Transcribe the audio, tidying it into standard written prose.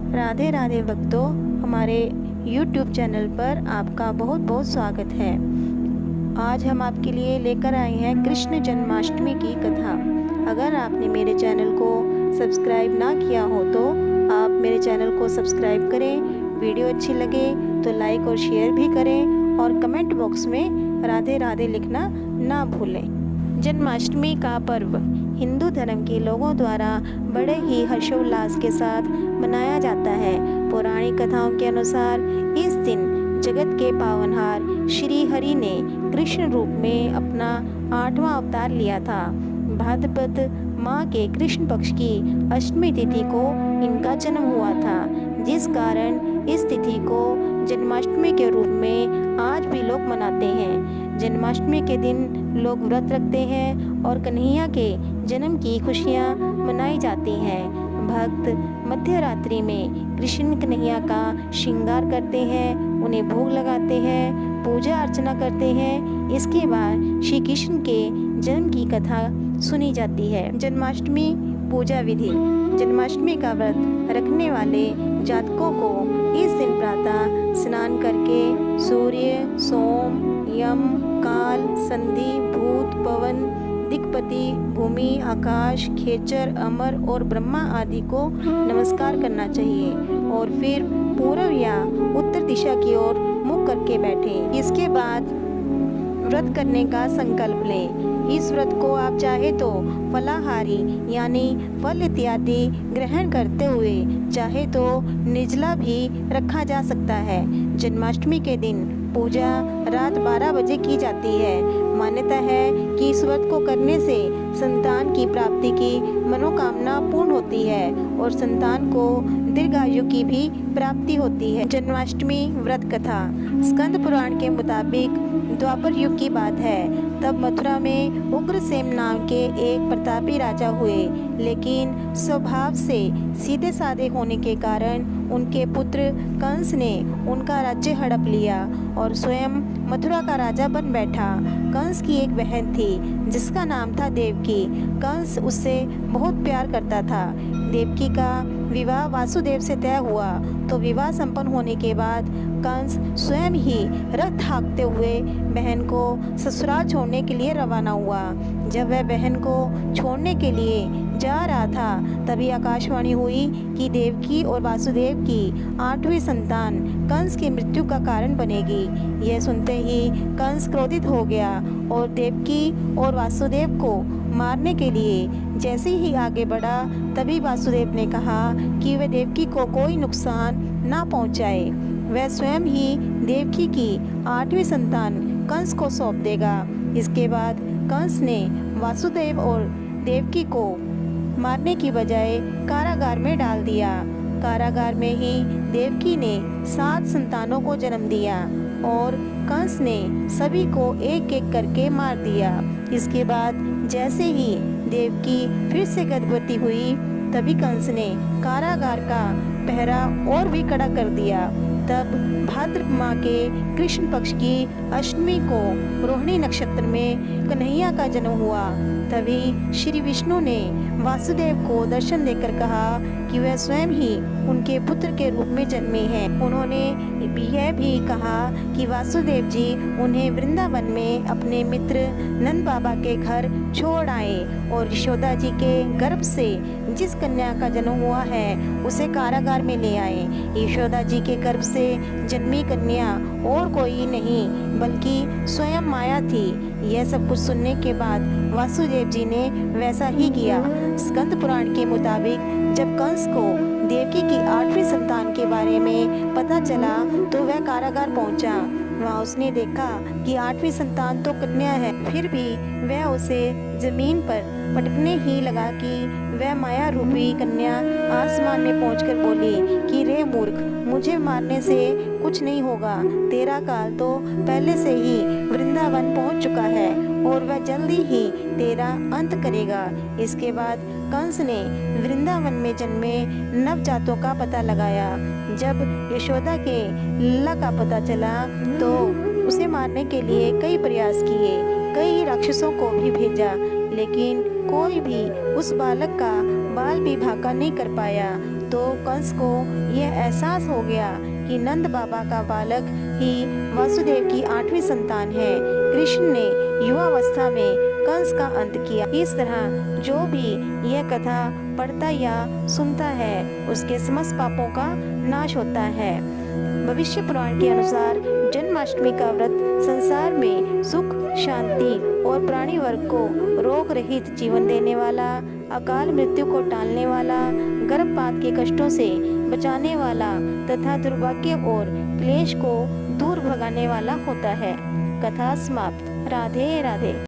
राधे राधे भक्तों, हमारे YouTube channel पर आपका बहुत बहुत स्वागत है। आज हम आपके लिए लेकर आए हैं कृष्ण जन्माष्टमी की कथा। अगर आपने मेरे चैनल को सब्सक्राइब ना किया हो तो आप मेरे चैनल को सब्सक्राइब करें। वीडियो अच्छी लगे तो लाइक और शेयर भी करें और कमेंट बॉक्स में राधे राधे लिखना ना भूलें। जन्माष्टमी का पर्व हिंदू धर्म के लोगों द्वारा बड़े ही हर्षोल्लास के साथ मनाया जाता है। पौराणिक कथाओं के अनुसार इस दिन जगत के पावनहार श्री हरि ने कृष्ण रूप में अपना 8वां अवतार लिया था। भाद्रपद माह के कृष्ण पक्ष की अष्टमी तिथि को इनका जन्म हुआ था, जिस कारण इस तिथि को जन्माष्टमी के रूप में आज भी लोग मनाते हैं। जन्माष्टमी के दिन लोग व्रत रखते हैं और कन्हैया के जन्म की खुशियाँ मनाई जाती हैं। भक्त मध्य रात्रि में कृष्ण कन्हैया का श्रृंगार करते हैं, उन्हें भोग लगाते हैं, पूजा अर्चना करते हैं। इसके बाद श्री कृष्ण के जन्म की कथा सुनी जाती है। जन्माष्टमी पूजा विधि। जन्माष्टमी का व्रत रखने वाले जातकों को इस दिन प्रातः स्नान करके सूर्य, सोम, यम, काल, संधि, भूत, पवन, दिक्पति, भूमि, आकाश, खेचर, अमर और ब्रह्मा आदि को नमस्कार करना चाहिए और फिर पूर्व या उत्तर दिशा की ओर मुख करके बैठें। इसके बाद व्रत करने का संकल्प लें। इस व्रत को आप चाहे तो फलाहारी यानी फल इत्यादि ग्रहण करते हुए चाहे तो निर्जला भी रखा जा सकता है। जन्माष्टमी के दिन पूजा रात 12 बजे की जाती है। मान्यता है कि इस व्रत को करने से संतान की प्राप्ति की मनोकामना पूर्ण होती है और संतान को दीर्घायु की भी प्राप्ति होती है। जन्माष्टमी व्रत कथा। स्कंद पुराण के मुताबिक द्वापर युग की बात है। तब मथुरा में उग्रसेन नाम के एक प्रतापी राजा हुए, लेकिन स्वभाव से सीधे साधे होने के कारण उनके पुत्र कंस ने उनका राज्य हड़प लिया और स्वयं मथुरा का राजा बन बैठा। कंस की एक बहन थी जिसका नाम था देवकी। कंस उससे बहुत प्यार करता था। देवकी का विवाह वासुदेव से तय हुआ तो विवाह संपन्न होने के बाद कंस स्वयं ही रथ हाँकते हुए बहन को ससुराल छोड़ने के लिए रवाना हुआ। जब वह बहन को छोड़ने के लिए जा रहा था तभी आकाशवाणी हुई कि देवकी और वासुदेव की 8वीं संतान कंस की मृत्यु का कारण बनेगी। यह सुनते ही कंस क्रोधित हो गया और देवकी और वासुदेव को मारने के लिए जैसे ही आगे बढ़ा तभी वासुदेव ने कहा कि वह देवकी को कोई नुकसान ना पहुंचाए। वह स्वयं ही देवकी की 8वीं संतान कंस को सौंप देगा। इसके बाद कंस ने वासुदेव और देवकी को मारने की बजाय कारागार में डाल दिया। कारागार में ही देवकी ने 7 संतानों को जन्म दिया और कंस ने सभी को एक एक करके मार दिया। इसके बाद जैसे ही देवकी फिर से गर्भवती हुई तभी कंस ने कारागार का पहरा और भी कड़ा कर दिया। तब भाद्रपद माह के कृष्ण पक्ष की अष्टमी को रोहिणी नक्षत्र में कन्हैया का जन्म हुआ। तभी श्री विष्णु ने वासुदेव को दर्शन देकर कहा कि वह स्वयं ही उनके पुत्र के रूप में जन्मे हैं। उन्होंने यह भी कहा कि वासुदेव जी उन्हें वृंदावन में अपने मित्र नंद बाबा के घर छोड़ आए और यशोदा जी के गर्भ से जिस कन्या का जन्म हुआ है उसे कारागार में ले आए। यशोदा जी के गर्भ से जन्मी कन्या और कोई नहीं बल्कि स्वयं माया थी। यह सब कुछ सुनने के बाद वासुदेव जी ने वैसा ही किया। स्कंद पुराण के मुताबिक जब कंस को देवकी की 8वीं संतान के बारे में पता चला तो वह कारागार पहुंचा। वहाँ उसने देखा कि 8वीं संतान तो कन्या है, फिर भी वह उसे जमीन पर पटकने ही लगा कि वह माया रूपी कन्या आसमान में पहुंचकर बोली कि रे मूर्ख, मुझे मारने से कुछ नहीं होगा। तेरा काल तो पहले से ही वृंदावन पहुंच चुका है और वह जल्दी ही तेरा अंत करेगा। इसके बाद कंस ने वृंदावन में जन्मे नवजातों का पता लगाया। जब यशोदा के लला का पता चला तो उसे मारने के लिए कई प्रयास किए, कई राक्षसों को भी भेजा, लेकिन कोई भी उस बालक का बाल भी भाका नहीं कर पाया। तो कंस को यह एहसास हो गया कि नंद बाबा का बालक ही वासुदेव की 8वीं संतान है। कृष्ण ने युवावस्था में कंस का अंत किया। इस तरह जो भी यह कथा पढ़ता या सुनता है उसके समस्त पापों का नाश होता है। भविष्य पुराण के अनुसार जन्माष्टमी का व्रत संसार में सुख, शांति और प्राणी वर्ग को रोग रहित जीवन देने वाला, अकाल मृत्यु को टालने वाला, गर्भपात के कष्टों से बचाने वाला तथा दुर्भाग्य और क्लेश को दूर भगाने वाला होता है। कथा समाप्त। राधे राधे।